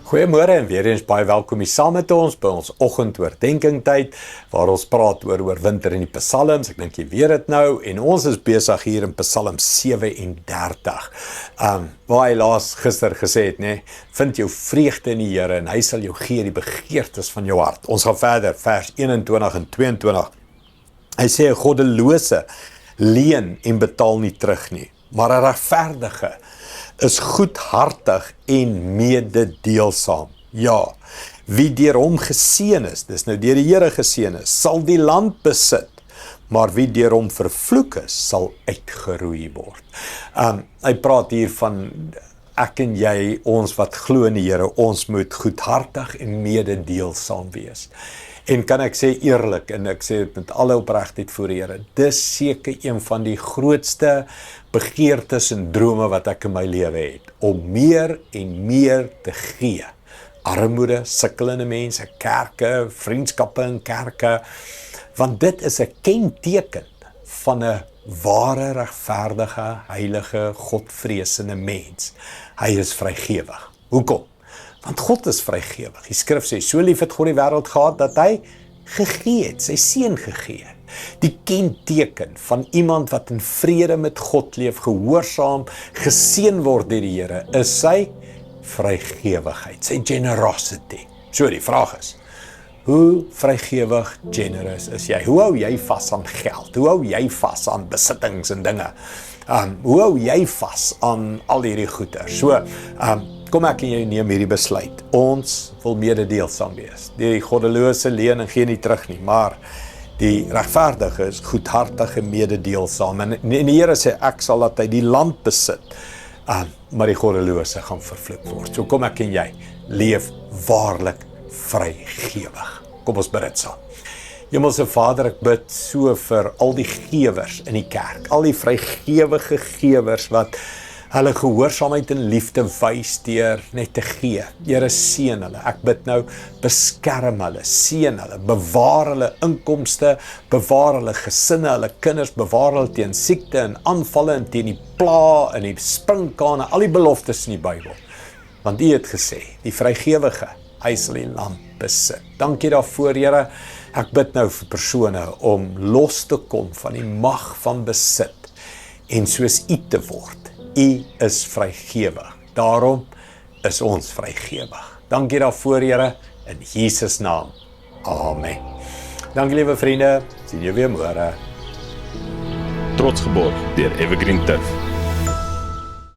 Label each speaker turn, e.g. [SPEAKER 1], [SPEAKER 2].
[SPEAKER 1] Goeiemôre en weer eens baie welkom hier saam met ons by ons oggendoordenkingtyd waar ons praat oor oorwinter in die Psalms. Ek dink jy weet dit nou en ons is besig hier in Psalm 37. Waar hy gister gesê het, vind jou vreugde in die Here en hy sal jou gee die begeertes van jou hart. Ons gaan verder, vers 21 en 22. Hy sê 'n goddelose leen en betaal nie terug nie, maar 'n regverdige is goedhartig en mededeelsaam. Ja, wie deur hom geseën is, dis nou deur die Here geseën is, sal die land besit, maar wie deur hom vervloek is, sal uitgeroei word. Hy praat hier van ek en jy, ons wat glo in die Here, ons moet goedhartig en mededeelsaam wees. En kan ek sê eerlik, en ek sê dit met alle opregtheid voor die Here, dis seker een van die grootste begeertes en drome wat ek in my lewe het, om meer en meer te gee. Armoede, sukkelende mense, kerke, vriendskappe in kerke, want dit is 'n kenteken van 'n ware, regverdige, heilige, godvreesende mens. Hy is vrygewig. Hoekom? Want God is vrygewig. Die skrif sê, so lief het God die wêreld gehad, dat hy gegee het, sy seun gegee het. Die kenteken van iemand wat in vrede met God leef, gehoorsaam, geseën word deur die Here, is sy vrygewigheid, sy generosity. So die vraag is, hoe vrygewig, generous is jy? Hoe hou jy vas aan geld? Hoe hou jy vas aan besittings en dinge? Hoe hou jy vas aan al hierdie goeder? So, kom ek en jy neem hierdie besluit. Ons wil mededeelsaam wees. Die goddelose leen en gee nie terug nie, maar die regverdige is goedhartig en mededeelsaam. En die Here sê, ek sal dat hy die land besit, maar die goddelose gaan vervloek word. So kom ek en jy, leef waarlik vrygewig. Kom ons bid dit saam. Hemelse Vader, ek bid so vir al die gewers in die kerk, al die vrygewige gewers wat hulle gehoorsaamheid en liefde wys deur net te gee. Here, seën hulle. Ek bid nou, beskerm hulle, seën hulle, bewaar hulle inkomste, bewaar hulle gesinne, hulle kinders, bewaar hulle teen siekte en aanvalle en teen die pla en die sprinkane, al die beloftes in die Bybel. Want U het gesê, die vrygewige, hy sal die land besit. Dankie daarvoor, Here. Ek bid nou vir persone om los te kom van die mag van besit en soos U te word. U is vrygewig. Daarom is ons vrygewig. Dankie daarvoor, Here, in Jesus naam. Amen. Dankie, liewe vriende. Sien jou weer môre.
[SPEAKER 2] Trots geborg deur Evergreen Turf.